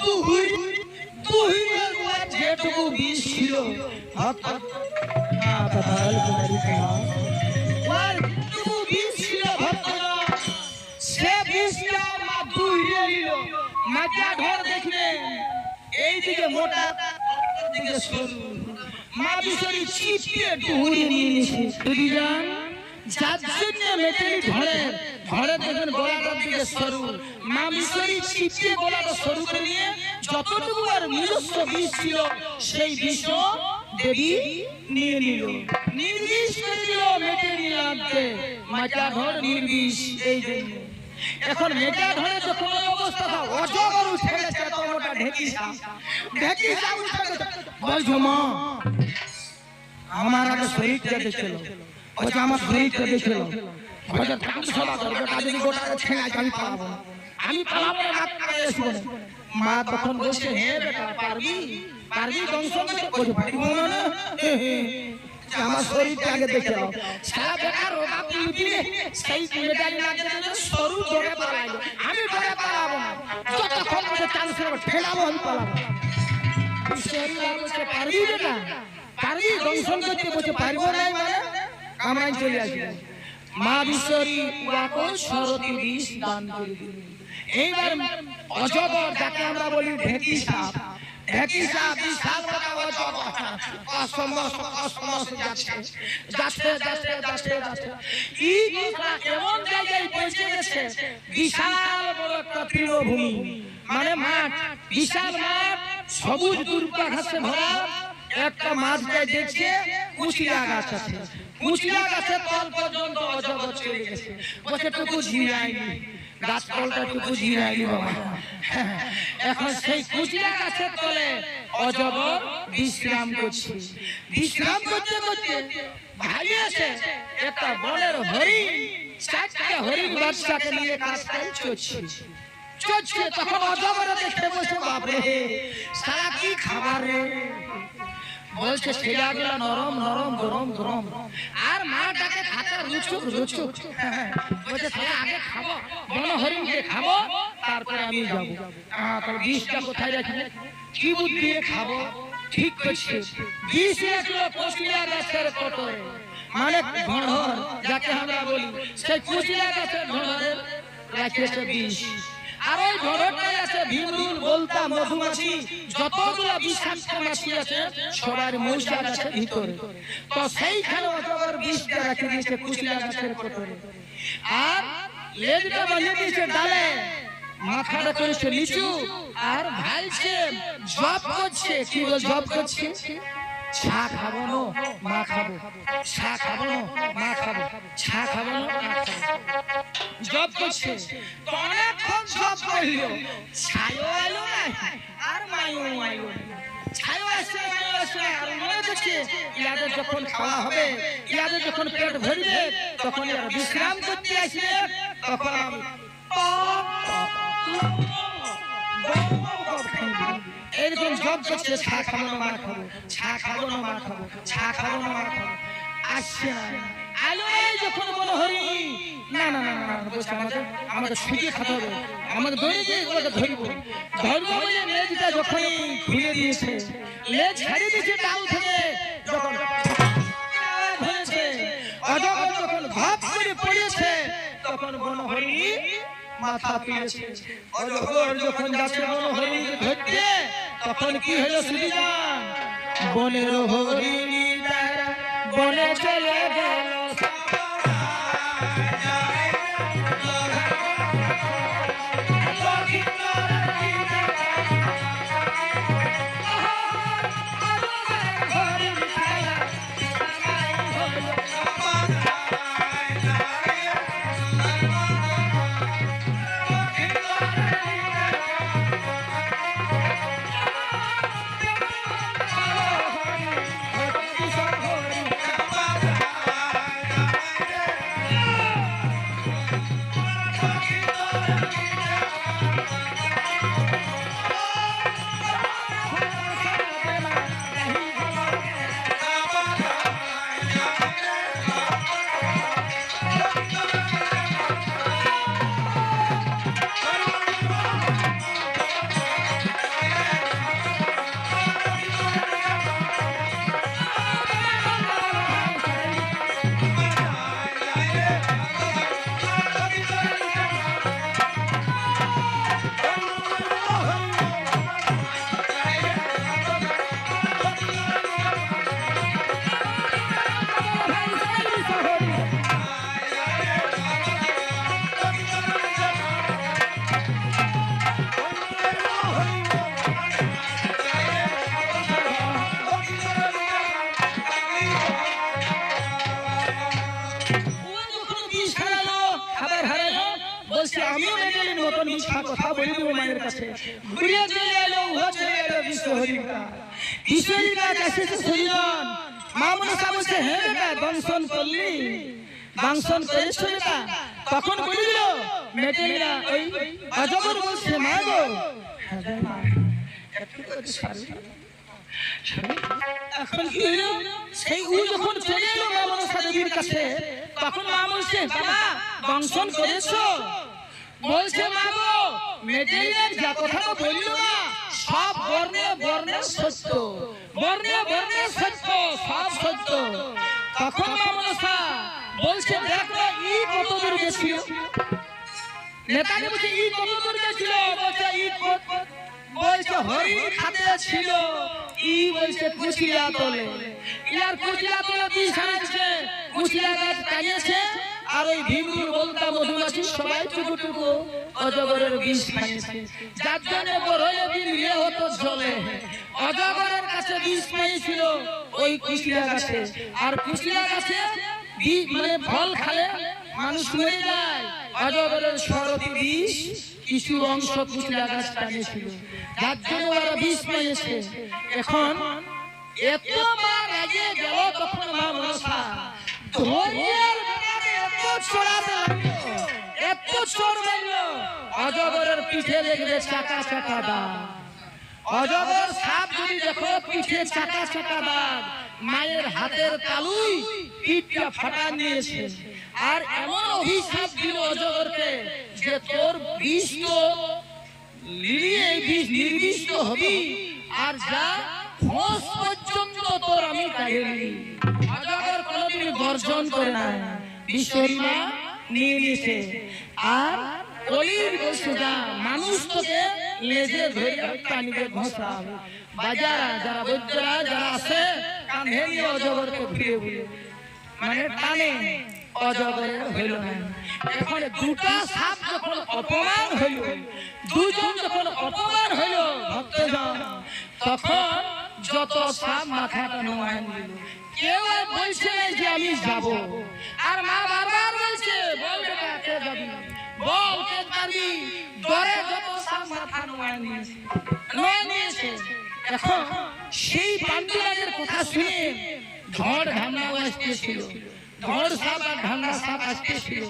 তুই তুই যেটুকু বিষ ছিল ভক্ত যেটুকু বিষ ছিল ভক্ত সে বিষটা মা দুইরে নিল। মাটিয়া ঢোর দেখলেন এইদিকে মোটা দিকে সরু, মা বিষরি চিপিয়ে ডুহুড়িয়ে নিয়ে নিয়েছে। যদি যান যার জন্য মেটেলি ঢড়ের দেখবেন গলাটার দিকে সরু, মা বিষরি চিপিয়ে গলাটা সরু করে নিয়ে যতটুকু আর নিজস্ব বিষ ছিল সেই বিষ দেবী নিয়ে নিল, নির্বিষ করে দিল মেটেলি আনতে। মাটিয়া ঢোর নির্বিষ। এই জন্য এখন মেটা ধরে যখন অবস্থা অজগর উঠে গেছে, তোমরা ঢেকিসা উঠে গেছে। বলছো মা আমার আগে শরীরটা দেখছিল, বলছে আমার শরীরটা দেখছিল, বলছে কাজ সভা করবে কাজে গোটা ছেড়ে আমি পালাবো না, আমি পালাবো না, এসবো না। মা তখন বলছে হে বেটা পারবি পারবি দংশন করতে? বলছে পারবো না, আমার শরীরটা আগে দেখে নাও। সারা বেকার রোগা পিটিয়ে সেই মেটালি না দিলে সরু ধরে পালাইলো, আমি ধরে পালাবো না, যতক্ষণ মধ্যে চান্স নেব ঠেলাবো আমি পালাবো। ঈশ্বরী বলছে পারবি বেটা পারবি দংশন করতে? বলছে পারবো না মানে কামড়াই চলে আসবে। মা বিশ্বরী ওয়াকে সরতি বিষ দান করে দিলেন। এইবার অজগর যাকে আমরা বলি ঢেকি সাপ, ঢেকি সাপ বিশাল বড় অজগর যাচ্ছে এমন জায়গায় পৌঁছে গেছে, বিশাল বড় একটা তৃণভূমি মানে মাঠ, বিশাল মাঠ সবুজ দুর্বা ঘাসে ভরা। একটা মাঝখানে দেখছে কুচিয়া গাছ আছে, কুচিয়া গাছের তল পর্যন্ত অজগর চলে গেছে। বসে টুকু ঝিরাইনি গাছ তলটা টুকু ঝিরাইনি বাবা। এখন সেই কুচিয়া গাছের তলে অজগর বিশ্রাম করছে। বিশ্রাম করতে করতে ভাই আছে একটা বনের হরিণ, চারটা হরিণ বাচ্চাকে নিয়ে কাজটাই চলছে। তখন অজগর দেখে বসে বাপরে সারা কি খাবার রে, বলছে ছেলেগুলো নরম নরম গরম গরম, আর মাটাকে খাতে রুচুক রুচুক। বলছে তাহলে আগে খাবো বন হরিণকে খাবো তারপরে আমি যাবো। তাহলে বিষটা কোথায় রাখবে, কি বুদ্ধি দিয়ে খাবো? ঠিক করছে, বিষ রাখলো কুচিয়া গাছের কোটরে, মানে ঘড়র যাকে আমরা বলি, সেই কুচিয়া গাছের ঘড়রের রাখেছে বিষ। আর ওই ঘড়রটাই আছে ভীমরুল বলতা মধুমাছি, যতগুলো বিষাক্ত মাছি আছে সবার মৌচাক আছে ভিতরে। তো সেইখানে অজগর বিষটা রেখে দিয়েছে কুচিয়া গাছের কোটরে, আর লেজটা বাঁধিয়ে দিয়েছে ডালে, মাথাটা করেছে নিচু, আর ভাইছে জব করছে। কি বল জব করছে? ছা খাবো না মা খাবো, ছা খাবো না মা খাবো, ছা খাবো না মা খাবো, জব করছে। তো অনেকক্ষণ জব করলো, ছায়ও এলো না আর মায়ও এলো না, ছায়ও আসছে মায়ও আসছে না। আর মনে হচ্ছে ইয়াদের যখন খাওয়া হবে, ইয়াদের যখন পেট ভরবে, তখন এরা বিশ্রাম করতে আসবে। তখন আমি এরকম জব করছে, ছা খাবো না মা খাবো, ছা খাবো না মা খাবো, ছা খাবো না মা খাবো, আসছে না। আলো যখন মনে হরি না না না না বলছে আমাকে ছুটিয়ে খেতে হবে, আমাকে ধরে দিয়ে ওকে ধরবো ধরবো বলে লেজটা যখনই খুলে দিয়েছে, লেজ ছেড়ে দিয়েছে ডাল থেকে, যখন ধরেছে অজগর যখন ভাব করে পড়েছে, তখন মনে হরি মাথা পেয়েছে। অজগর যখন যাচ্ছে মনে হরি ধরতে, তখন কি হলো সুবিধান? বনের হরিণী তারা বনে চলে গেল, বলে দেবো মায়ের কাছে। ঘুরে চলে এলো, ও চলে এলো বিশ্বহরিকা। বিশ্বহরিকা এসেছে সজন। মা মনসা বলছে, হ্যাঁ বেটা দংশন করলি, দংশন করেছ বেটা? তখন বলে দিল মেটেরা ওই অজগর বলছে, মা গো এখন কি হলো? সেই উ যখন চলে এলো মা মনসা দেবীর কাছে, তখন মা বলছে, বাবা দংশন করেছো? বলছে, মা গো মেটেরিয়াল যা কথা বললো না সব বর্ণে বর্ণে সত্য, বর্ণে বর্ণে সত্য, সব সত্য। তখন মা মনসা বলছে, দেখো ই কত দূর গেছিল? নেতাকে বলছে, ই কত দূর গেছিল? বলছে, ই বলছে হরিণ খাতে ছিল। ই বলছে কুচিলা তোলে, ইয়ার কুচিলা তোলে বিষ হারাচ্ছে, কুচিলা গাছ টানিয়েছে, আর ওই ভিমরুল বলতা মধুমাছি সবাই টুকু অজগরের বিষ খাইছে। যার জন্য বড়ই বিয়ে হতো জলে। অজগরের কাছে বিষ পেয়েছিল ওই কুচিলা গাছে, আর কুচিলা গাছে মানে ফল খালে মানুষ মরে যায়। অজগরের সরতি বিষ কিছু অংশ কুচিলা গাছ টানিয়েছিল, যার জন্য ওরা বিষ পেয়েছে। এখন এত মার আগে গেল, তখন মা মনসা ধৈর্যের এত চোর মারলো, অজগরের পিঠে দেখবে চাকা চাকা দাগ। অজগর সাপ যদি দেখো পিঠে চাকা চাকা দাগ, মায়ের হাতের তালুই পিঠটা ফাটা নিয়েছে। আর এমন অভিশাপ দিল অজগরকে যে তোর বিষ তো লিলিয়ে বিষ নির্দিষ্ট হবি, আর যা ফোঁস পর্যন্ত তোর আমি কাহিনী। অজগর কোনদিন গর্জন করে না, বিশ্বহরিমা নিয়ে নিয়েছে। আর কলির বসে যা মানুষ তোকে লেজে ধরে টানিবে ঘষা। বাজারা যারা বৈদ্যরা যারা আছে কাঁধে নিয়ে অজগরকে ঘুরিয়ে ঘুরিয়ে মানে টানে, অজগরের হইল না। এখন দুটা সাপ যখন অপমান হইল, দুজন যখন অপমান হইল ভক্তজন, তখন যত সাপ মাথাটা নোয়ান দিল। কেউ বলছে না যে আমি যাব, আর মা বারবার বলছে, বল বেটা কে যাবি, বল কে যাবি। ডরে যত সাপ মাথা নোয়ান নিয়েছে। এখন সেই পাণ্ডুরাজের কথা শুনে ঝড় ঝামলা আসতেছিল, ঝড় সাপ আর ঝামলা সাপ আসতেছিল।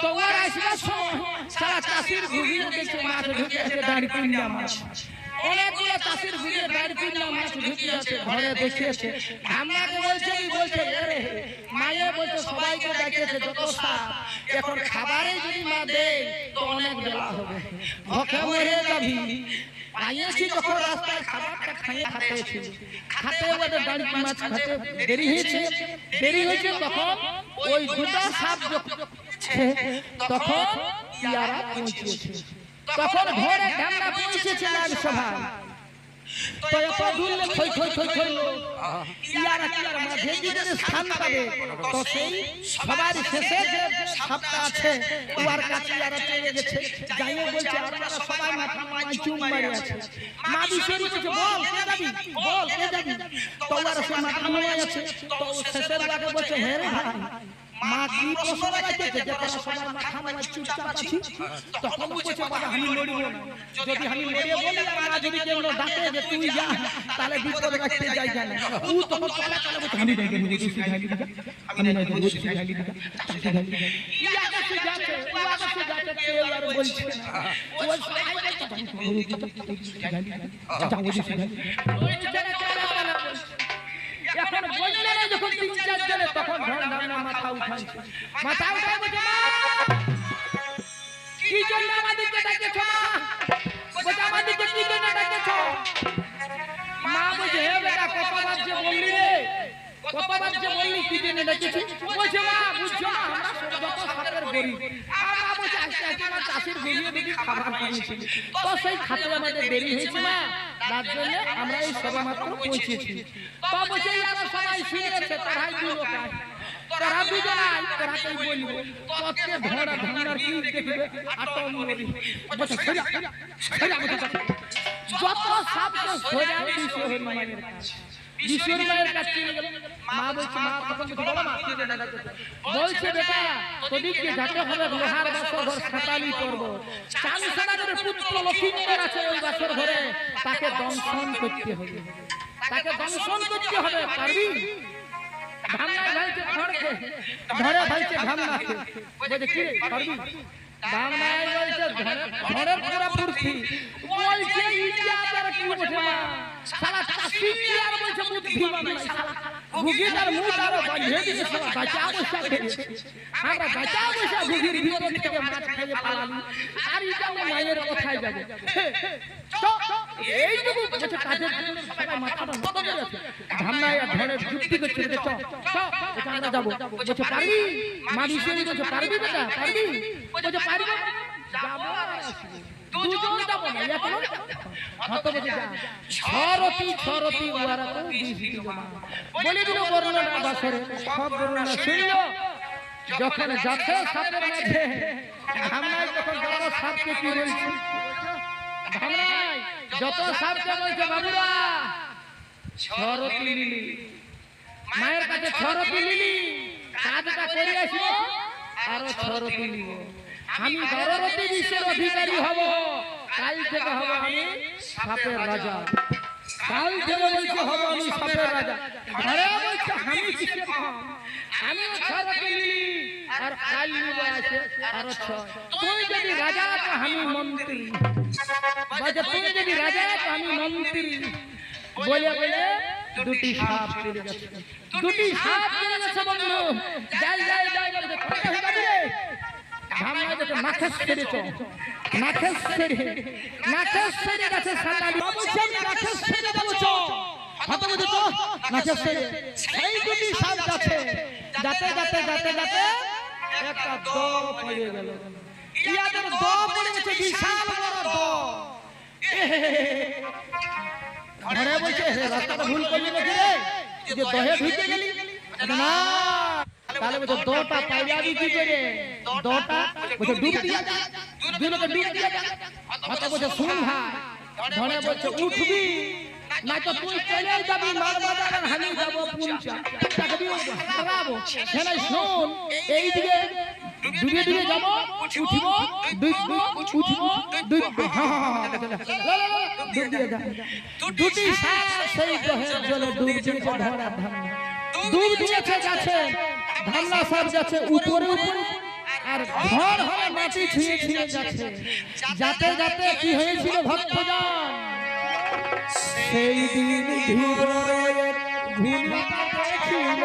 তো ওর আসবার সময় সারা চাষির ঘুরিয়ে দেখছে মাছ ঢুকে আছে, দাঁড়িয়ে কুইন্ডা মাছ। অনেকগুলো চাষির ঘুরিয়ে দাঁড়িয়ে কুইন্ডা মাছ ঢুকে আছে, ঘরে দেখিয়েছে। ঝামলাকে বলছে, বলছে এরে মায়ে বলছে সবাইকে ডাকিয়েছে যত সাপ, এখন খাবারে যদি না দেয় তো অনেক বেলা হবে, ভকে মরে যাবি। আইয়েছি যখন রাস্তায় খাবারটা খাইয়েছিল, খাতে ওদের দাঁড়িয়ে মাছ খাতে দেরি হয়েছে, তখন ওই দুটা সাপ তখন ইয়ারা পৌঁছেছে, তখন ঘরে ঢামনা পৌঁছেছে রাজসভা। তো এত দূর থই থই থই থই ইয়ারা মাঝে যে স্থান পাবে, তো সেই সবার শেষে যে সাপটা আছে ওর কাছে ইয়ারা চলে গেছে। যাইয়ে বলছে আপনারা সবাই মাথা মাই চুম মারি আছে। মা বিশ্বরী বলছে, বল কে যাবি, বল কে যাবি। তো ওরা সে মাথা মাই আছে। তো শেষের আগে বলছে, হে রে ভাই মা কি প্রশ্ন রাখতে যে তোরা সবার মাথা মাই চুপচাপ আছি। তখন বলছে, বাবা আমি লড়ব না, যদি আমি লড়ে বলি আর মা যদি কেন ডাকে যে তুই যা, তাহলে বিপদ রাখতে যাই জানে। ও তখন চলে বলছে, আমি যাই আমি শিখাই দিই, আমি না বলছি শিখাই দিই, এই আগে সে যাচ্ছে, ও আগে সে যাচ্ছে, কেউ আর বলছে না। ও সবাই বলছে শিখাই দিই, যাও বলছি শিখাই দিই। ওই জায়গা চলে বলছে। এখন বললে না যখন তিন চার জনে, তখন ঢামনা মাথা উঠাইছে, মাথা উঠাই বলছে, মা কি জন্য আমাদেরকে ডাকেছো? মা বলছে, আমাদেরকে কি জন্য ডাকেছো? মা বলছে, হে বেটা কতবার যে বললি রে, কতবার যে বললি কি জন্য ডাকেছি। বলছে, মা বুঝছো না আমরা যত সাপের গরিব, আমরা বলছে আজকে আমার চাষির গরিয়ে দিদি খাবার পাইছি, তো সেই খাতে আমাদের দেরি হয়েছে না, তার জন্য আমরা এই সভা মাত্র পৌঁছেছি। তো বলছে ইয়ারা সবাই শুনেছে, তারাই দুলো কাজ, তারা দুজনাই তারাই বলবো, তোকে ধরা ধরার কি দেখবে আটো মরি। বলছে সরিয়া সরিয়া বলছে, যত সাপকে সরিয়া দিছে হরিমানের কাছে, বিশ্বর মায়ের কাছে চলে গেল। মা বলছে, মা তখন বলছে, বলো মা কি জানা যাচ্ছে? বলছে বেটা তোদিকে যেতে হবে লোহার বাসর ঘর সাতালি পর্ব, চাঁদসাগরের পুত্র লক্ষিন্দর আছে ওই বাসর ঘরে, তাকে দংশন করতে হবে, তাকে দংশন করতে হবে। পারবি? ধামনায় ভাইছে খড়কে ধরে ভাইছে ধামনাকে বলছে কি রে পারবি? ধামনায় বলছে ঘরের পুরা পূর্তি বলছে ইজাদার কি বলছে মা শালা চাষি আর বলছে বুদ্ধিমান নাই শালা ভুগিদার মুখ আর বাঁধে দিছে শালা বাঁচা বসা খেয়েছে। আমরা বাঁচা বসা ভুগির ভিতর থেকে মাছ খেয়ে পালালি আর এটা মায়ের কোথায় যাবে? তো এইটুকু বলছে কাজের জন্য সবাই মাথাটা নত করে আছে। ধামনায় আর ধরে যুক্তি করছে যে চ চ এটা আমরা যাবো। বলছে পারবি? মা বিশ্বরী বলছে পারবি বেটা পারবি? বলছে পারবি যাবো দুজন যাবো না এখন হত বলছে যা ছরতি ওরা তো 20 দিল মা বলে দিল বর্ণনা বাসরে সব বর্ণনা শুনল। যখন যাচ্ছে সাপের মাঝে ধামনায় যখন যত সাপকে কি বলছে, ধামনায় যত সাপকে বলছে বাবুরা ছরতি লিলি মায়ের কাছে ছরতি লিলি কাজটা করে আসবো আরো ছরতি লিব। আমি 12টি বিশ্বের অধিকারী হব, কাল থেকে হব আমি সাপের রাজা, কাল থেকে বলছে হব আমি সাপের রাজা। ঘরে বলছে আমি কিসে পাম? আমি 6টি লিলি আর কাল নিব আছে আরো 6। তুই যদি রাজা তো আমি মন্ত্রী, বলছে তুই যদি রাজা তো আমি মন্ত্রী। বলে বলে 2টি সাপ চলে গেছে, 2টি সাপ চলে গেছে বন্ধু। যাই যাই যাই বলছে কত হয়ে যাবে রে? ধামনায় যেতে নাখেস ছেড়েছ, নাখেস ছেড়ে গেছে সাতালি। বলছে আমি নাখেস ছেড়ে দেবো চ হাতে বলছে চ নাখেস ছেড়ে। এই 2টি সাপ যাচ্ছে, যাতে যাতে যাতে যাতে একটা দ পড়ে গেল। ইয়াদের দ পড়ে গেছে, বিশাল বড় দ। ঘরে বলছে রাস্তাটা ভুল করলি নাকি রে যে দহে ঢুকে গেলি? না তাহলে বলছে দটা পাইলাবি কি করে? দটা বলছে ডুব দিয়া যা, দুই লোকে ডুব দিয়া যা। হাতে বলছে শুন ভাই, ঘরে বলছে উঠবি না তো তুই চলে যাবি মাল বাজার আর আমি যাবো পুঞ্চা, তাকে হারাবো। সেনাই শোন এইদিকে ডুবে ডুবে যাবো, উঠিব ডুববো, উঠিব ডুববো। ডুব দিয়ে যা। 2টি সাপ সেই দহের জলে ডুব দিয়েছে। ধরা ধামনা ডুব দিয়েছে যাচ্ছে, ধামনা সাপ যাচ্ছে উপরে উপরে আর ঘর হলে মাটি ছুঁয়ে ছুঁয়ে যাচ্ছে। যাতে যাতে কি হয়েছিল ভক্তজন? সেই দিন ধীরে ঘুমিয়ে ছিল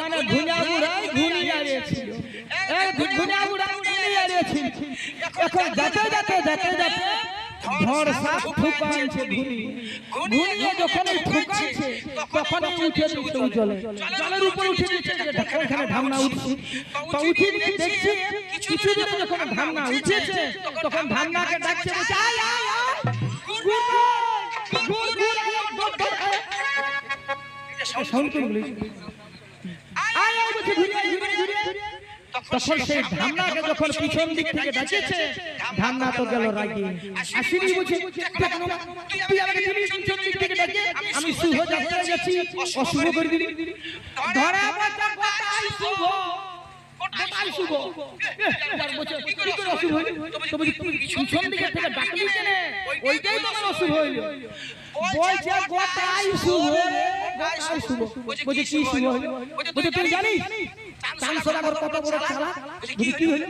মানে এখন যাতে যাতে যাতে যাতে ঝড় সাপ ঠুকাইছে ঘুরিয়ে যখন ঠুকাইছে তখন উঠে দিচ্ছে জলে, জলের উপর উঠে দিচ্ছে। এখানে ধামনা উঠছে তো উঠে দিয়ে দেখছি কিছু দূরে যখন ধামনা উঠেছে তখন ধামনাকে ডাকছে, তখন সেই ধামনাকে যখন পিছন দিক থেকে ডাকেছে ধামনা তো গেল রাগে। আসিনি বুঝে তুই আমাকে পিছন দিক থেকে ডাকে আমি শুভ যাত্রা গেছি অশুভ করে দিলি। ধরা বাঁচা কথাই শুভ, সবাই শুভ আর বলছে কি করে অশুভ হইল তো বলি তুমি পিছন দিকে থেকে ডাকলি কেন ওইটাই তোমার অশুভ হইল বলছে গোটাই শুভ গোটাই শুভ বলছে কি শুভ হইল বলছে তুই জানিস চাঁদ সদাগর কত বড় চালাক বলি কি হইল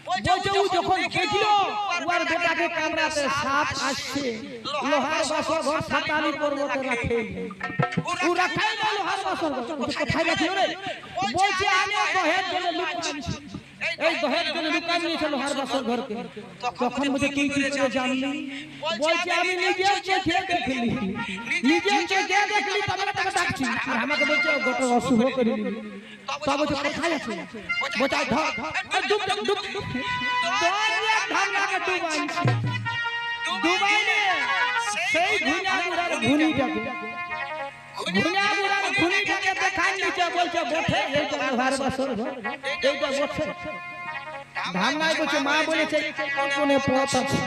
বলছে ও যখন দেখলো ওর বেটাকে কামড়াতে সাপ আসছে লোহার বাসর ঘর সাতালি পর্বতে রাখে ও রাখাই না লোহার বাসর ঘর কোথায় রাখিল রে বলছে আমি দহের জন্য লুকাইছি এই দহের জন্য লুকাই নিয়েছে লোহার বাসর ঘরকে তখন বলছে তুই কি করে জানলি বলছে আমি নিজে চোখে দেখলি নিজে চোখে দেখলি তবে তাকে ডাকছি আর আমাকে বলছে গোটা অশুভ করে দিলি তবে বলছে কোথায় আছে বলছে ধর ডুব ডুব ডুব ধামনাকে ডুবাইছি ডুবাইলে সেই ঘুণাগুড়ার ঘুনিটাকে ঘুনিটাকে দেখাই নিচে বলছে বসে এইটা লোহার বাসর ঘর এইটা বসে ধামনায় বলছে মা বলেছে কোনে পথ আছে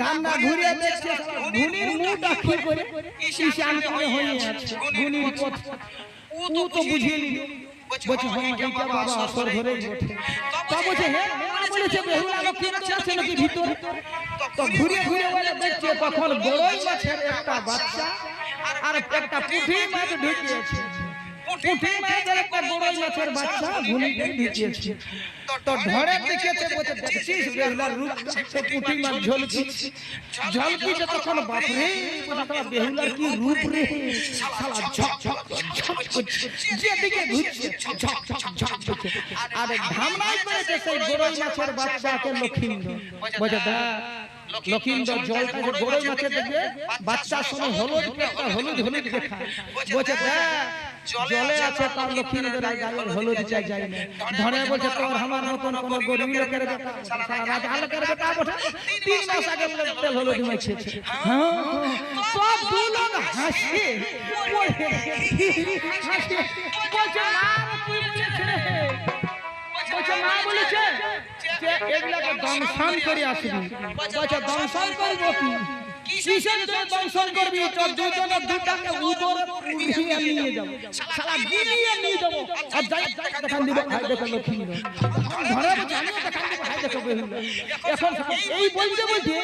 ধামনা ঘুরে দেখছে ঘুনির মুখটা কি করে ঈশান কোণে হয়ে আছে ঘুনির পথ ও তো বুঝিনি বলছে হ্যাঁ এইটা বাবা আসর ঘরে বসে তো বলছে হ্যাঁ মা বলেছে বেহুলা লক্ষ্মী আছে নাকি ভিতরে তো ঘুরে ঘুরে বলে দেখছে তখন বড়ই মাছের একটা বাচ্চা আর একটা পুঁটি মাছ ঢুকিয়েছে পুঁটি মাছের একটা বড়ই মাছের বাচ্চা ঘুনিতে ঢুকিয়েছে তো ধরে দেখেছে বলছে দেখছিস বেহুলার রূপ সে পুঁটি মাছ ঝলকিছে ঝলকিছে তখন বাপরে বলছে বেহুলার কি রূপ রে শালা ঝক ঝক ঝক করছে যেদিকে ঘুরছে ঝক ঝক ঝক করছে আর ধামনাই করেছে সেই বড়ই মাছের বাচ্চাকে লক্ষিন্দর বলছে দা লক্ষিন্দর জল থেকে বড়ই মাছের দেখবে বাচ্চার সময় হলুদ একটা হলুদ হলুদ দেখা বলছে দা জলে আছে তার লক্ষিন্দর গায়ের হলুদ যায় না ধরে বলছে তোর আমার মতন কোন গরিব লোকের বেটা সারা রাজা লোকের বেটা বটে 3 মাস আগে তেল হলুদ মাখিয়েছে হ্যাঁ সব দু লোক হাসে বলছে মা তুই বলেছে বলছে মা বলেছে যে এগুলাকে দংশন করে আসবি বলছে দংশন করব কি কিসের জন্য দংশন করবি তোর দুজনের দুটাকে উপরে উড়িয়ে নিয়ে যাব শালা গিলিয়ে নিয়ে যাব আর যাই দেখান দিব ভাই দেখো লক্ষ্মী ঘরে জানি দেখান দিব ভাই দেখো বেহুলা এখন এই বলতে বলতে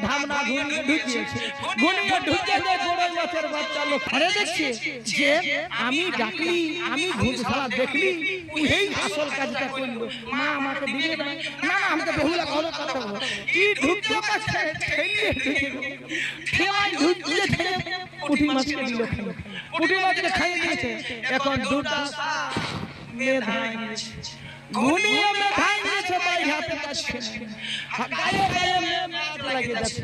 ধামনা ঘুরিয়ে ঢুকিয়েছে ঘুরিয়ে ঢুকে যে বড়ই মাছের বাচ্চা লোক ঘরে দেখছে যে আমি ডাকলি আমি ভূত শালা দেখলি এই আসল কাজটা করলো মা আমাকে দিবে না না আমাকে বেহুলা ভালো করতে হবে কি ঢুকতে পারছে ঠেলিয়ে ঠেলাই ঢুকিয়ে ঠেলে পুঁটি মাছকে দিল পুঁটি মাছকে খাইয়ে দিয়েছে এখন দুটা মেধাই ঘুনিয়ে মেধাই নিয়েছে তাই হাতে পাচ্ছে গায়ে গায়ে মেঘ লাগে যাচ্ছে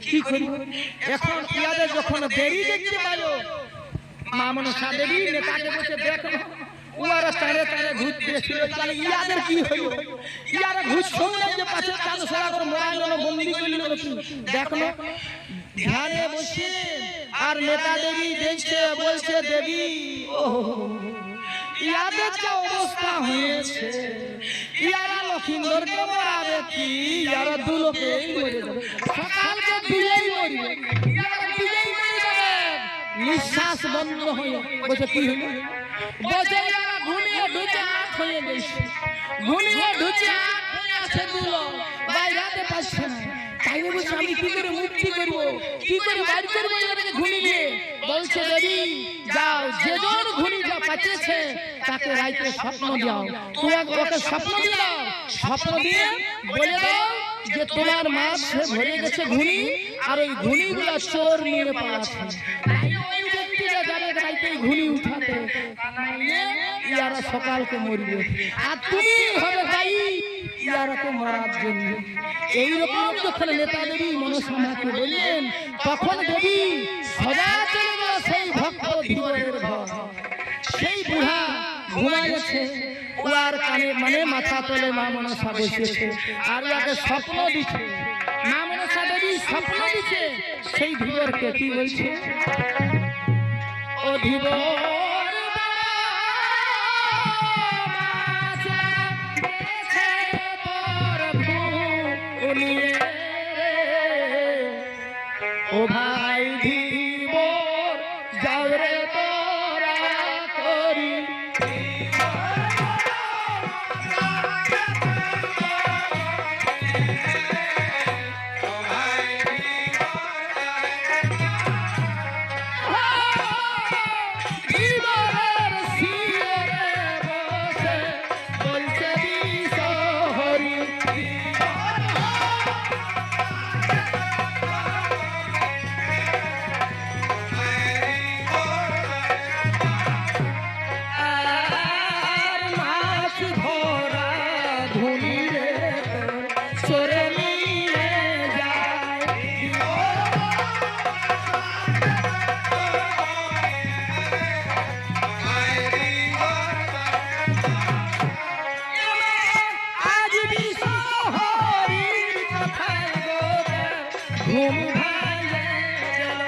কি করি এখন ইয়াদের যখন দেরি দেখতে পারো মা মনসা দেবী নেতাকে বসে দেখো ওরা চারে চারে ঘুষ দিয়েছিল তাহলে ইয়াদের কি হইল ইয়ারা ঘুষ শুনলে যে পাশে চাঁদ সদাগর মোবাইল বন্দি করল দেখলো ধ্যানে বসে আর নেতা দেবী দেখছে বলছে দেবী ও ইয়াদের যে অবস্থা হয়েছে ইয়ারা লক্ষিন্দরকে মারাবে কি ইয়ারা দু লোকেই মরে যাবে সকালকে দিলেই মরবে ইয়ারা দিলেই মরে যাবে নিঃশ্বাস বন্ধ হয়ে বলছে কি হইল বলছে ইয়ারা ঘুমিয়ে ঢুকে আট হয়ে গেছে ঘুমিয়ে ঢুকে আট হয়ে আছে দুলো বাইরাতে পারছে না তাই বলছে আমি কি করে মুক্তি করবো কি করে বাইর করবো এটাকে ঘুনি নিয়ে বলছে দেবী যাও যেজন ঘুনি যা পাচ্ছে তাকে রাইতে স্বপ্ন দাও তুমি ওকে স্বপ্ন দাও স্বপ্ন দিয়ে বলে দাও যে তোমার মাছ ভরে গেছে ঘুনি আর ওই ঘুনিগুলো চোর নিয়ে পালাচ্ছে ওই ব্যক্তিরা যাবে রাইতে ঘুনি উঠাতে ইয়ারা সকালকে মরবে আর তুমি হবে ভাই ইয়ারাকে মারার জন্য এইরকম যখন নেতা দেবী মনসামাকে বললেন তখন দেবী সদা চলে গেল সেই ভক্ত ধীবরের ঘর সেই বুড়া ঘুমায় গেছে ওর কানে মানে মাথা তলে মা মনসা বসেছে আর ইয়াকে স্বপ্ন দিচ্ছে মা মনসা দেবী স্বপ্ন দিচ্ছে সেই ধীবরকে কি বলছে ও ধীবর ও ভাই ধীবর যাও রে তোরা করি ভরা ধুনি রে চোরে নিয়ে যায় আজ বিশহরীর কথায় গো ঘুম ভাঙে গেল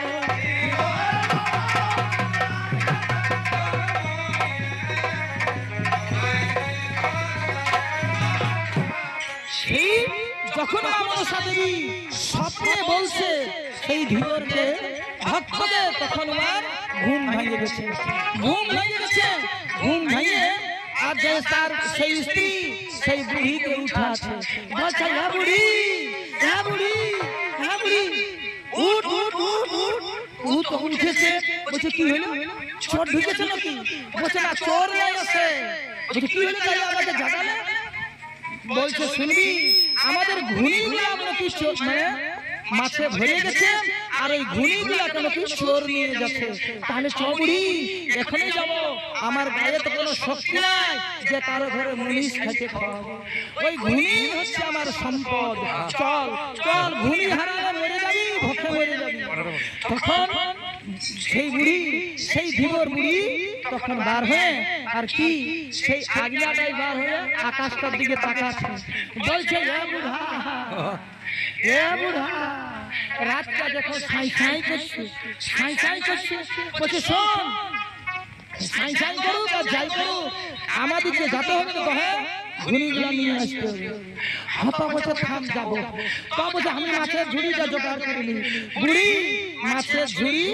সেই যখন আমার সাথে স্বপ্নে বলছে সেই ধীরকে ভক্তদের তখন আর ঘুম ভেঙে গেছে ঘুম ভেঙে গেছে ঘুম ভেঙে আর যে তার সেই স্ত্রী সেই বুড়িকে উঠা আছে বলছে হ্যাঁ বুড়ি হ্যাঁ বুড়ি হ্যাঁ বুড়ি উঠ উঠ উঠ উঠ ও তখন উঠেছে বলছে কি হলো চোর ঢুকেছে নাকি বলছে না চোর নাই আছে বলছে কি হলো তাই আমাকে জাগালে বলছে শুনবি আমাদের ঘুড়িগুলো আমরা কি মানে মাছে ভরে গেছে আর এই ঘুড়িগুলো কেন কি চোর নিয়ে যাচ্ছে তাহলে চবুড়ি এখনই যাব আমার গায়ে তো কোনো শক্তি নাই যে কারো ঘরে মুনিশ খেতে খাওয়াবো ওই ঘুড়ি হচ্ছে আমার সম্পদ চল চল ঘুড়ি হারালে মরে যাবি ভক্ষে মরে যাবি তখন সেই বুড়ি সেই ধীবর বুড়ি তখন বার হয়ে আর কি সেই আগলাটাই বার হয়ে আকাশটার দিকে তাকাচ্ছে বলছে এ বুড়া এ বুড়া রাতটা দেখো সাই সাই করছে সাই সাই করছে বলছে শোন সাই সাই করুক আর যাই করুক আমাদেরকে যেতে হবে তো হ্যাঁ ঘুড়িগুলো নিয়ে আসতে হবে হতা বছর থাম যাবো তো বলছে আমি মাছের ঝুড়িটা জোগাড় করিনি বুড়ি মাছের ঝুড়ি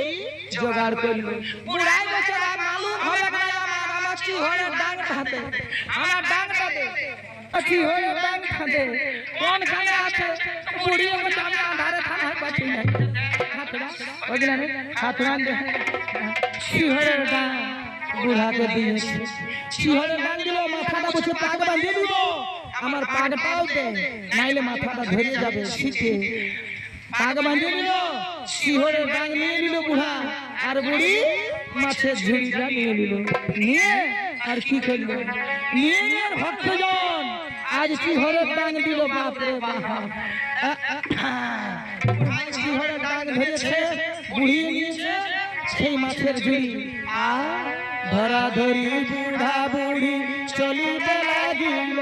জোগাড় করলো বুড়াই বছর আর মালুম হবে না আমার কি হলে ডাং খাতে আমার ডাং খাতে কি হলে ডাং খাতে কোন খানে আছে বুড়ি বলছে আমি আধারে খানা পাচ্ছি না হাতরা ওইগুলা নে হাতরান দে কি হলে ডাং বুড়াকে দিয়েছে কি হলে ডাং দিল মাথাটা বসে পাগ বাঁধিয়ে দিব আমার পাগটাও দে নাইলে মাথাটা ধরে যাবে শীতে পাগ বাঁধিয়ে দিল শিহরের ডাং নিয়ে নিল বুড়া আর বুড়ি মাছের ঝুড়িটা নিয়ে নিল নিয়ে আর কি করলো নিয়ে নিয়ে ভক্তজন আজ শিহরের ডাং দিল বাপরে বাপ শিহরের ডাং ধরেছে বুড়ি নিয়েছে সেই মাছের ঝুড়ি আর ধরা ধরি বুড়া বুড়ি চলিতে লাগিল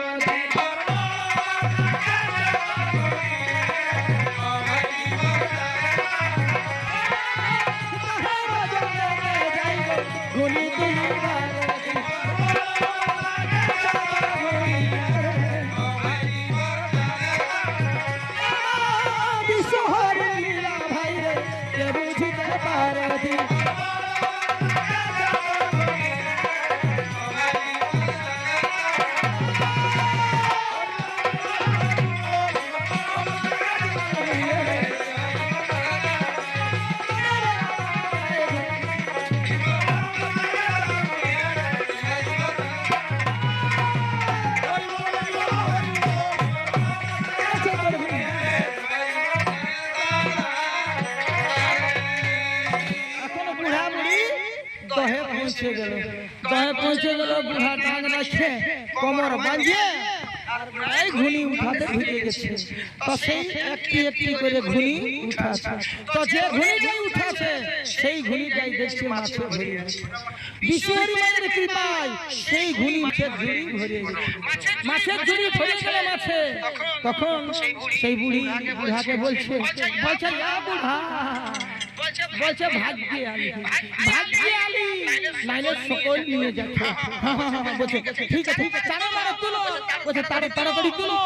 পৌঁছে গেল বুড়া ডাং রাখে কোমর বাঁধিয়ে এই ঘুনি উঠাতে ঢুকে গেছে তো সেই একটি একটি করে ঘুনি উঠাছে তো যে ঘুনিটাই উঠাছে সেই ঘুনিটাই দেখছে মাছে ভরে গেছে বিশ্বহরি মায়ের কৃপায় সেই ঘুনি মাছের ঝুড়ি ভরে গেছে মাছের ঝুড়ি ভরে গেল মাছে তখন সেই বুড়ি বুড়াকে বলছে বলছে ইয়া বুড়া বলছে ভাগ্যে আলি নাইলে সকল নিয়ে যাচ্ছে বলছে ঠিক আছে চারা মারা তুলো বলছে তাড়াতাড়ি তুলো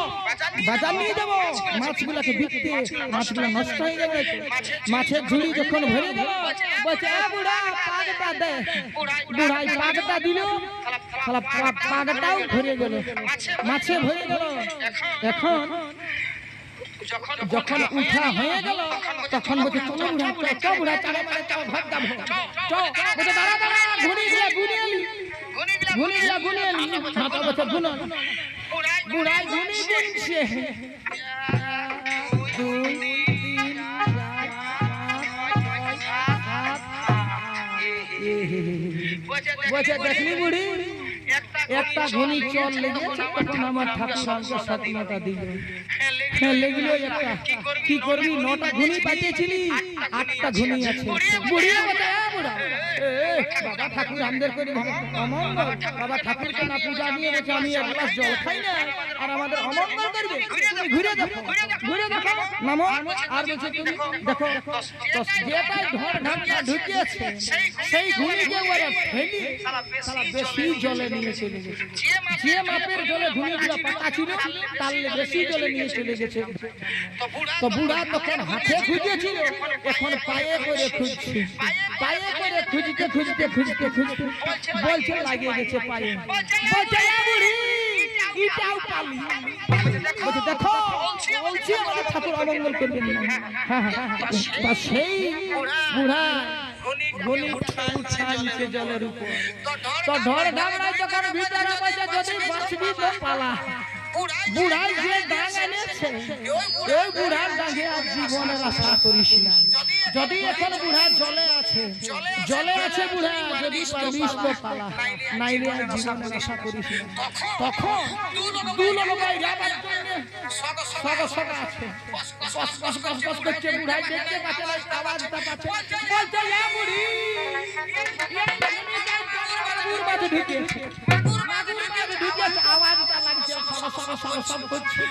বাজার নিয়ে যাবো মাছগুলোকে বিকতে মাছগুলো নষ্ট হয়ে যাবে মাছের ঝুড়ি যখন ভরে গেল বলছে বুড়া পাগটা দে বুড়াই পাগটা দিল পাগটাও ভরে গেল মাছে ভরে গেল এখন যখন উঠা হয়ে গেল তখন বলছে চলো বুড়া চারা মারে চল ভাগ যাবো বলছে দাঁড়া দাঁড়া ঘুড়িগুলা গুনে আনি মাথা বলছে গুনো বুড়াই ঘুড়ি গুনছে 2 3 4 5 6 7 বলছে দেখলি বুড়ি একটা একটা ঘনি চল লেগেছে তখন আমার ঠাকুর আমাকে স্বপ্নটা দিল লেগলো একটা কি করবি 9টা ঘুনি পাঠিয়েছিলি 8টা ঘুনি আছে বুড়িয়ে বলে বুড়া বাবা ঠাকুর আমাদের করে অমঙ্গল বাবা ঠাকুরকে না পূজা নিয়ে রেখে আমি এক গ্লাস জল খাই না আর আমাদের অমঙ্গল করবে তুমি ঘুরে দেখো নামো আর বলছে তুমি দেখো যেটাই ঢোর ঢাকা ঢুকিয়েছে সেই ঘুনিকে ওরা ফেলি সারা বেশি জলে নিয়ে চলে গেছে যে মাপের জলে ঘুনিগুলো পাতা ছিল তার বেশি জলে নিয়ে চলে গেছে তো বুড়া তখন হাতে খুঁজেছিল এখন পায়ে করে খুঁজছে পায়ে করে খুঁজতে খুঁজতে খুঁজতে খুঁজতে বলছে লাগিয়ে গেছে পায়ে বলছে বুড়ি এটাও কালি বলছে দেখো বলছি আমাদের ঠাকুর অমঙ্গল করবেন না তা সেই বুড়া গনি উঠাইছে জলের উপর তো ঢর ঢাকড়ায় যখন ভিতরে বসে যদি বাঁচবি তো পালা বুড়ার যে ডাং এনেছে ওই বুড়ার ডাঙে আর জীবনের আশা করিস না যদি এখন বুড়া জলে আছে বুড়া যদি পারিস তো পালা নাইলে আর জীবনের আশা করিস না তখন দু লোক বাইরে আবার সগা আছে কস করছে বুড়াই দেখতে পাচ্ছে না আওয়াজটা পাচ্ছে বলছে এ বুড়ি মাগুর মাঝে ঢুকেছে আওয়াজটা লাগছে সব করছে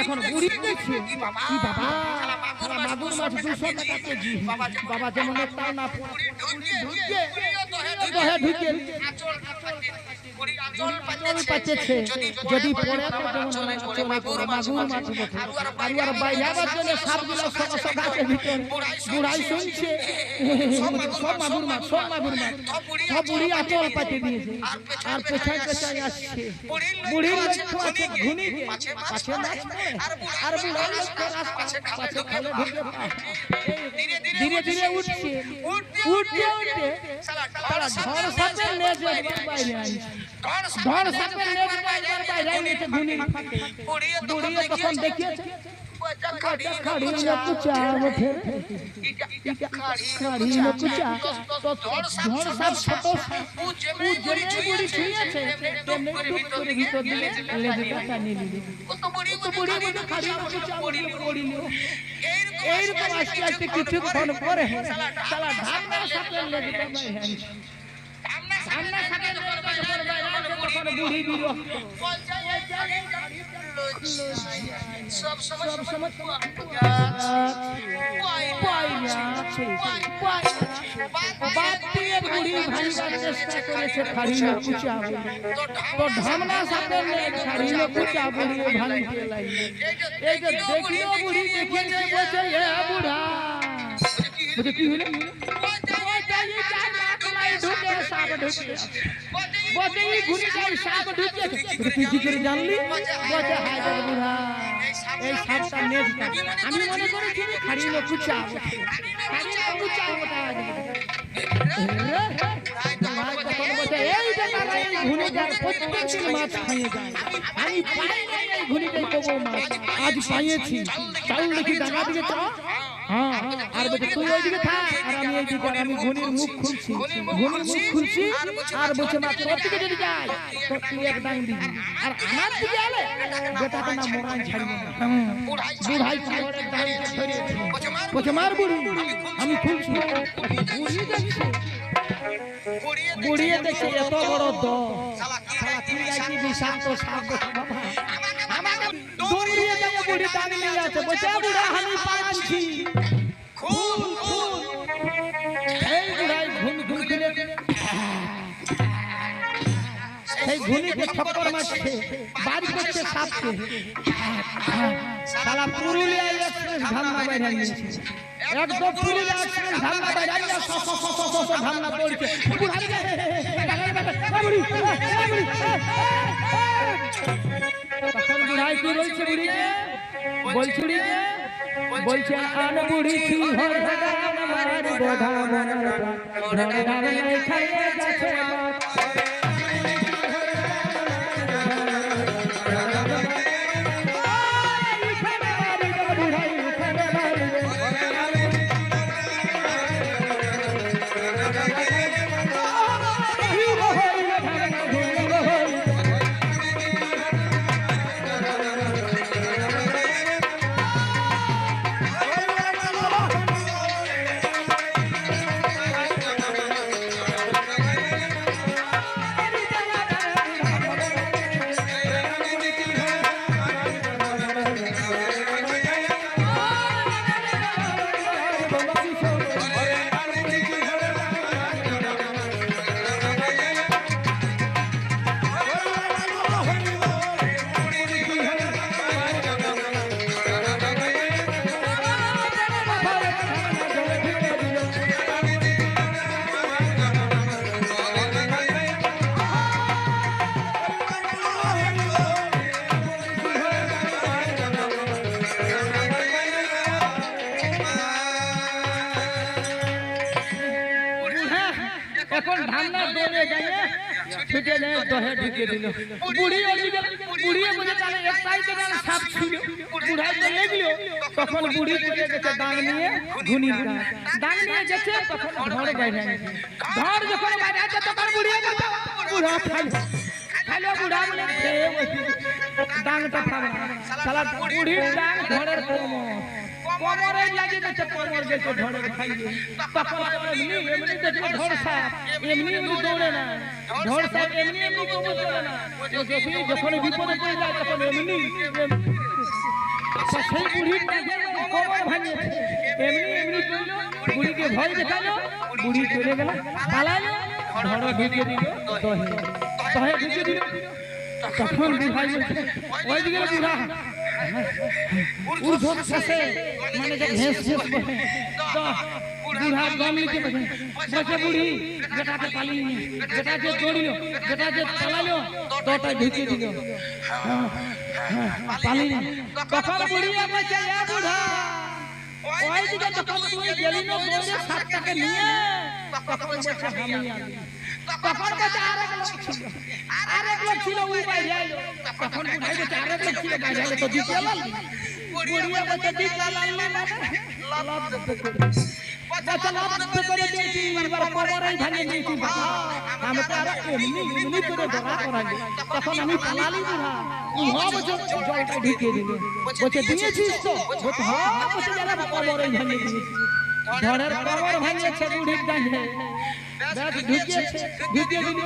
এখন বুড়ি দেখছে কি বাবা মাগুর মাছ 200 টাকা কেজি বাবা যেমন একটা না ঢুকে পাচ্ছে যদি পড়ে তো মাগুর মাছ আর বাইরের জন্য সবগুলো সকাছে ভিতর বুড়াই শুনছে সব মাগুর মাছ সব বুড়ি আচল পাতে দিয়েছে আর পেছায় আসছে বুড়ির লক্ষ্য আছে ঘুনি পাছে মাছ আর বুড়ার লক্ষ্য পাছে খালে ঢুকে ধীরে ধীরে উঠছে তারা ঝড় সাপের লেজে বাইরে আনছে ঝড় সাপের লেজে বাইরে আনছে ঘুনি বুড়িয়ে তখন দেখিয়েছে খাড়ি না কুচা ওঠে খাড়ি না কুচা তো ঝড় সাপ ছোট যেমনি বুড়ি ছুঁয়েছে তেমনি টুক করে ভিতর দিয়ে লেজেটা টানিয়ে নিল তো বুড়ি বলে খাড়ি না কুচা পড়িল এইরকম আস্তে আস্তে কিছুক্ষণ পরে শালা ঢাকনা সাপের লেজেটা বাইরে আনছে ঢাকনা সাপের লেজেটা বাইরে আনছে তখন বুড়ি বিরক্ত সব সময় চেষ্টা করেছে খাড়িয়ে কুচা তো ঢামনা সাপের খাড়িয়ে কুচা বুড়িয়ে ভাঙতে লাগলো এই যে দেখিও বুড়ি দেখে বলছে এ বুড়া বলছে কি হলো জানলি বুড়া এই সাপটা নেজটা আমি মনে করেছি খাড়িয়ে কুচা আমি পাই নাই এই ঘুনিটাই কবো মাছ আজ পাইয়েছি চাল দেখি ডাঙা দিকে চা আর বলছে তুই ওইদিকে থাক আর আমি এইদিকে আমি ঘুনির মুখ খুলছি আর বলছে মাছ ওদিকে যদি যাই তো তুই এক ডাং দিবি আর আমার দিকে এলে বেটাকে না মোরাই ছাড়বো না বুড়াই চিড়ে ডাংকে ধরেছি বলছে মার বুড়ি আমি খুলছি বুড়িয়ে দেখছে এত বড় বিষাক্ত সাপ আমাকে দৌড়িয়ে যাবে বুড়ি দাঁড়িয়ে আছে বলছে বুড়া আমি পালাচ্ছি এই বুড়াই ঘুম খুলে সেই ঘুনিকে ঠক্কর মারছে বাড়ি করছে সাপকে শালা পুরুলিয়া এক্সপ্রেস ধান্না বাইরে নিয়েছে একদম পুরুলিয়া এক্সপ্রেস ধান্না বাইরে নিয়ে ধান্না পড়ছে তখন বুড়াই কি বলছে বুড়িকে বলছে আন বুড়ি কি হর আমার বোধা মনের খাইয়ে যাচ্ছে ছুটে যায় দহে ঢুকিয়ে দিল বুড়ি ওদিকে বুড়িয়ে বলে তাহলে এক সাইডে গেল সাপ ছিল বুড়াই চলে গেল তখন বুড়ি চলে গেছে ডাং নিয়ে ঘুনির ডাং নিয়ে গেছে তখন ধড় বাইরে ধড় যখন বাইরে আছে তখন বুড়িয়ে বলে বুড়া খাইলো বুড়া বলে ডাংটা খাবে শালা বুড়ির ডাং ধড়ের কোমরে লাগি গেছে কোমর গেছে ধড়ের খাইয়ে তখন এমনি দেখো ধড় সাপ এমনি দৌড়ে না ধড় সাপ এমনি কোমর চলে না ও যখন বিপদে পড়ে যায় তখন এমনি সেই বুড়ির ডাঙের কোমর ভাঙিয়েছে এমনি করল বুড়িকে ভয় দেখালো বুড়ি চলে গেল পালালো ধড় ঢুকিয়ে দিল দহে ঢুকিয়ে দিল তখন বুঝাই বলছে ওই দিকে বুড়া উর্ধব শেষে মানে যে ঘেস বসে তো বুড়া গম লিখে বসে বুড়ি যেটাকে পালিয়ে যেটাকে দৌড়িল যেটাকে পালালো তোটা ঢুকিয়ে দিল পালিয়ে তখন বুড়িয়া বলছে এ বুড়া ওই দিকে যখন তুই গেলি না দৌড়ে সাতটাকে নিয়ে তখন বলছে আমি আলি তখন বলছে আরেক লোক ছিল ওই বাইরে আইলো তখন বুঝাই বলছে আরেক লোক ছিল বাইরে আইলো তো দিতে লাল বুড়িয়া বলছে দিতে লাল না লাভ বলছে লাভ করে দিয়েছি এবার কোমরেই ভাঙিয়ে দিয়েছি বাবা আমি তো আর এমনি করে ধরা করাইলো তখন আমি পালালি বুড়া উহা বলছে জলটা ঢুকিয়ে দিল বলছে দিয়েছিস তো বলছে হ্যাঁ বলছে যারা কোমরেই ভাঙিয়ে দিয়েছি ধরের কোমর ভাঙিয়েছে বুড়ির ডাঙে ঢুকিয়ে দিল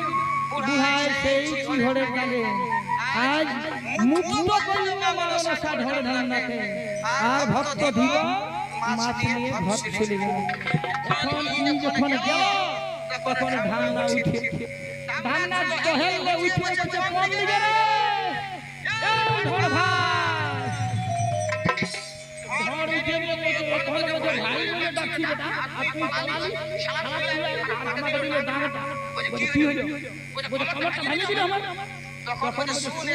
বুড়ায় সেই চিহড়ের ডাঙে আজ মুক্ত করল মানসা ধরে ধান্নাকে আর ভক্ত ধীর মাছ নিয়ে ঘর চলে গেল তখন তিনি যখন গেল তখন ধান্না উঠে ধান্না দহেলে উঠে বলছে কোন দিকে রে এই ধর ভাই ধর উঠে বলছে তখন বলছে ভাই বলে ডাকছি বেটা আপনি পালালি শালা আমাদের দিলে ডাঙটা বলছে কি হলো বলছে কমরটা ভাঙিয়ে দিল আমার তখন বলছে শুনে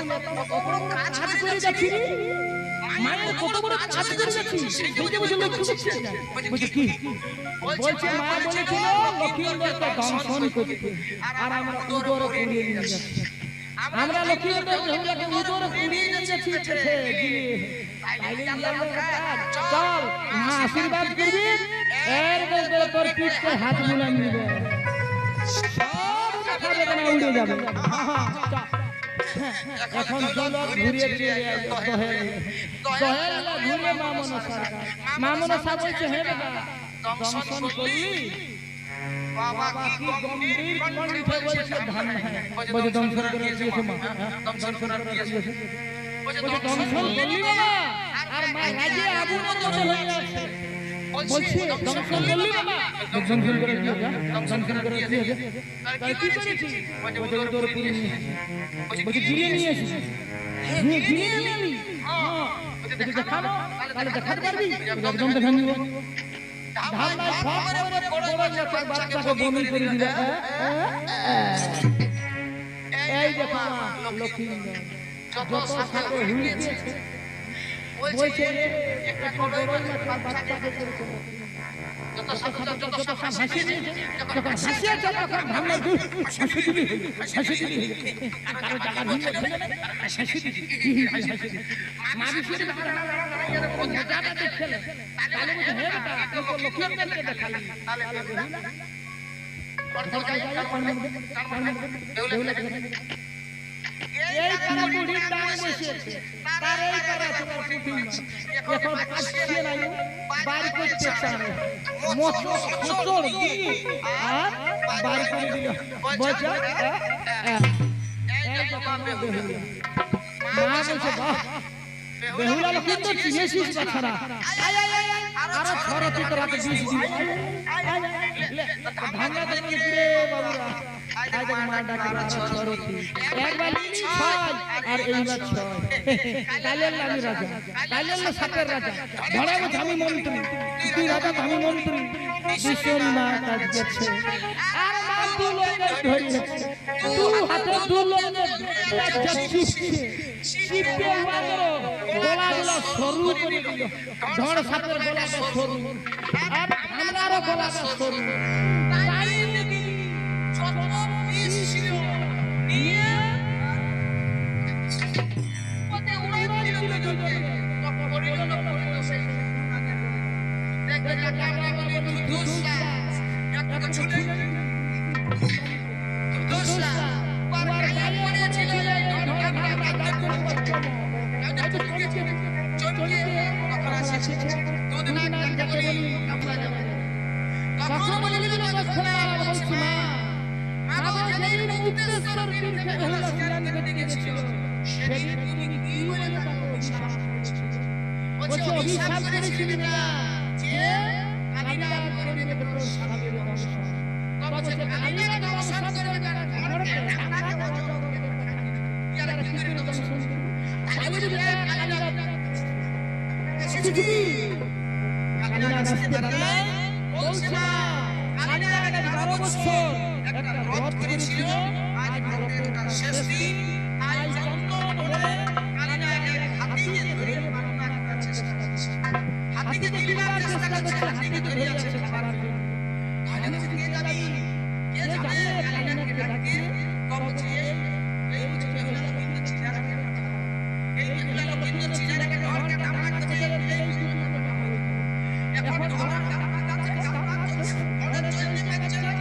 কত কাজ করে যাচ্ছি মায়ের কত বড় কাজ করে যাচ্ছি সেইটা বলছে লক্ষ্য করছি বলছে কি বলছে মা বলেছিল লক্ষ্মীন্দরকে দংশন করতে আর আমরা উদর কুড়িয়ে নিয়ে যাচ্ছি আমরা লক্ষ্মীন্দর ঝুলাকে উদর কুড়িয়ে নিয়ে যাচ্ছি চল মা আশীর্বাদ করবি এর মধ্যে তোর পিঠে হাত বুলান দিবে সব মাথা বেদনা উড়ে যাবে এখন চলো ঘুরিয়ে দিয়ে দহেল ঘুরে মামনসা বলছে হে বেটা দংশন করলি বাবা কি গম্ভীর কণ্ঠে বলছে ধান বলে দংশন করে দিয়েছে মা দংশন করে দিয়েছে বলে দংশন করলি বাবা আর মা রাজে আগুনের মতো হয়ে আছে বলছে দংশন করলি বাবা দংশন করে দিয়েছে দংশন করে দিয়েছে তাই কি করেছি বলে তোর পুরি বলে গিয়ে নিয়ে এসেছি হ্যাঁ গিয়ে নিয়ে এলি হ্যাঁ বলে দেখানো তাহলে দেখাতে পারবি একদম দেখান দিব ধান্না সব করে বড় লোকের বাচ্চাকে বমি করে দিল এই দেখো লক্ষ্মীন্দর যত সাথে হুইছে বলছে একটা বড় লোকের বাচ্চাকে করেছে যত সাথে হাসি দিয়েছে যখন হাসিয়েছে তখন ধান্না হাসি দিলি কারো জায়গা নিয়ে হাসি দিলি মারি শুনে মজাটা দেখছিল তাহলে বলছে হে বেটা তোকে লক্ষ্মীন্দরকে দেখালি তাহলে এই তারা বুড়ির ডাং বসেছে তার এই তারা তোমার পুঁটি এখন আসছে না বাড়ি করতে চায় মোচড় দিয়ে আর বাড়ি করে দিল বলছে এই দোকান বেহুলা মা বলছে বাহ বেহুলা কিন্তু চিনেছিস বাছারা আর ছড়াতে তোরাকে বিষ দিল ভাঙা দেখি রে বাবুরা আজ মা ডাকে ছড়াতে একবার ছয় আর এইবার ছয় কালের লাগি রাজা কালের সাপের রাজা ধরে বলছে আমি মন্ত্রী তুই রাজা আমি মন্ত্রী বিশ্বের মা কাজ করছে আর মা দু লোকের ধরিয়েছে দু হাতে দু লোকের চিপছে চিপে উড়ালো গলাগুলো সরু করে দিল ধর সাপের গলাটা সরু আর আমরারও গলাটা সরু তাই যত বিষ ছিল সেদিন তুমি কি বলে তাকে অভিশাপ করেছিলে? বলছে অভিশাপ করেছিলে না যে কালিনাগ করবে তোর স্বামীর বংশ। বলছে কালিনাগ দংশন করবে তার ঘরকে ঢাকা বন্ধ করবে ইয়ার কি করে দংশন করবে? তাহলে যদি কালিনাগ এসেছে কি কালিনাগ আসতে পারলে বলছে না কালিনাগ 12 বছর একটা রথ করেছিল, আজ রথের তার শেষ দিন, আজ চন্দন বলে কালিনাগের হাতিকে ধরে মারবার চেষ্টা করছে, হাতিকে গিলবার চেষ্টা করছে, হাতিকে ধরে আছে খাবার জন্য। তাহলে কে যাবে? কে যাবে কালিনাগকে ডাকতে? বলছে এই বুঝে বেহুলা কিন্তু চিরাকে পাঠাও, এই বেহুলা কিন্তু চিরাকে ঘরকে ধামা করছে, এই এখন ঘর ধামা যাচ্ছে, ধামা চলছে, ঘরে চলতে পারছে না,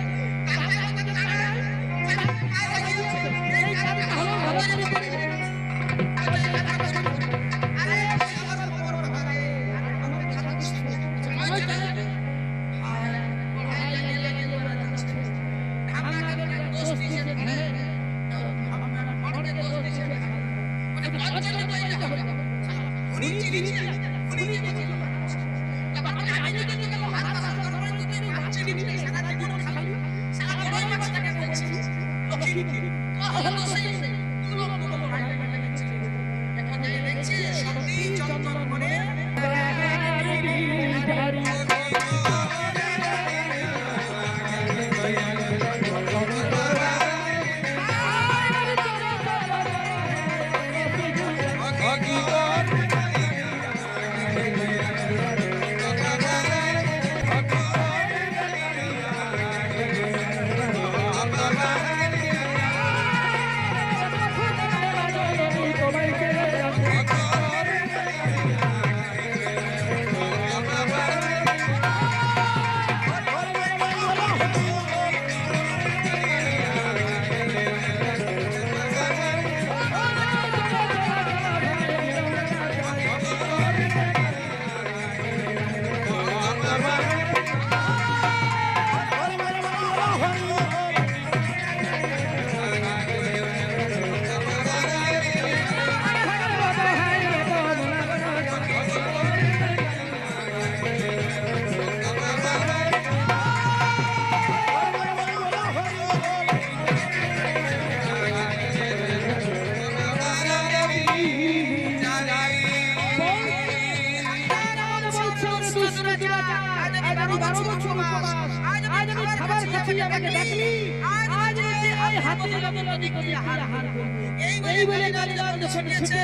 এই বলে কালিনাগ ছুটেছে,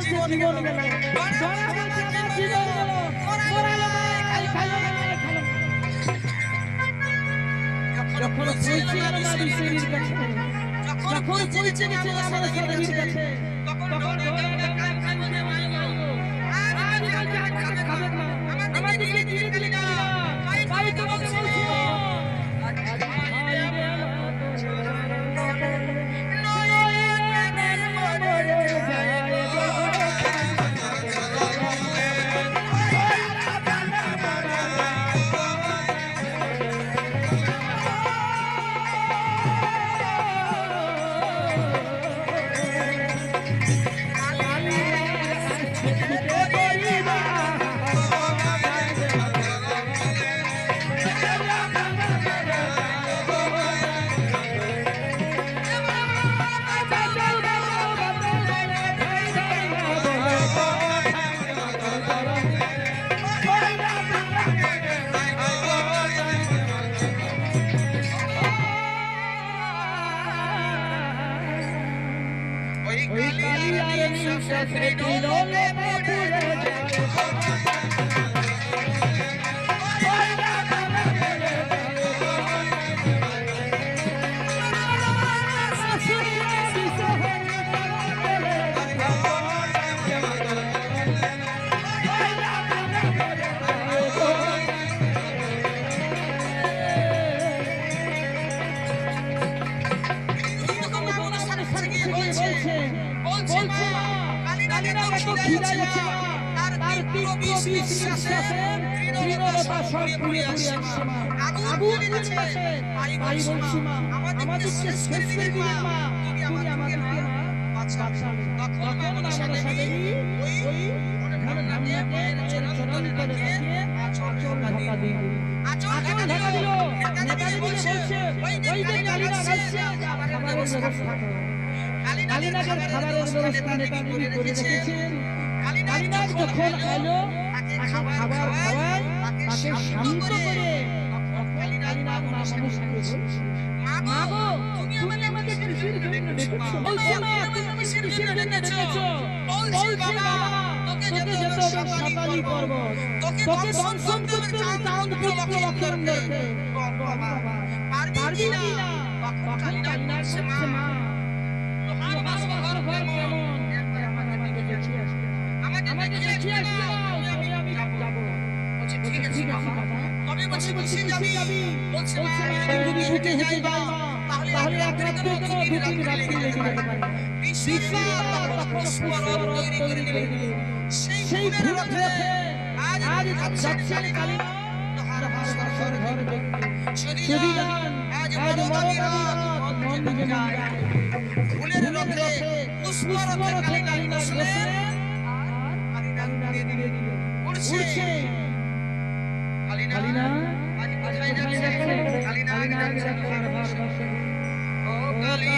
জীবন গেল, যখন পৌঁছলাম না বিশ্বজির কাছে, যখন পৌঁছে গেছে আমাদের বিশ্বজির কাছে, তখন আমাদের দিকে ধীরে ধীরে না তাই তোমাকে বলছি আমাদেরকে শেষ করে দিলেন মা। বাঁচালে তখন মা মনসা দেবী ওই ধামনাকে মায়ের চরণ তলে রাখিয়ে আঁচল ঢাকা দিল। আঁচল ঢাকা দিল। নেতা দেবী বলছে ওই যে কালিনা আসছে খাবারের ব্যবস্থা করো। কালিনাগের খাবারের ব্যবস্থা নেতা দেবী করে রেখেছেন। কালিনা যখন আলো তাকে খাবার খাওয়ায়, তাকে শান্ত করে কালিনা মা মনসাকে বলছে, মা গো তুমি আমাদের কিসের জন্য ডেকেছো? বলছে মা তুমি কিসের জন্য ডেকেছো? বলছে বাবা তোকে যেতে হবে সকালি পর্বত, তোকে দর্শন করতে চাঁদ পুত্র লক্ষণকে বাবা পারবি না? তখন কালিনা বলছে মা তোমার বাসঘর কেমন একবার আমাকে দেখিয়ে আসো, আমাকে দেখিয়ে আসো তবে আমি যাব। বলছে ঠিক আছে বাবা। তবে বলছে কিসে যাবি? বলছে মা যদি হেঁটে যাই তাহলে এক রাত্রে কেন দুই রাত্রি লেগে যেতে পারে। বিশ্বনাথ তখন পুষ্পরথ তৈরি করে দিলেন। সেই ফুলের রথে আজ যাচ্ছেন কালিনা তাহার বাসঘর দেখতে। সুধীরান আজ মনোকামনা মন যায়। ফুলের রথে পুষ্পরথে কালিনা বসলেন আর কালিনা দিয়ে দিলেন। উড়ছে কালিনা আজ কোথায় যাচ্ছে? কালিনা আজ যাচ্ছে ও কালী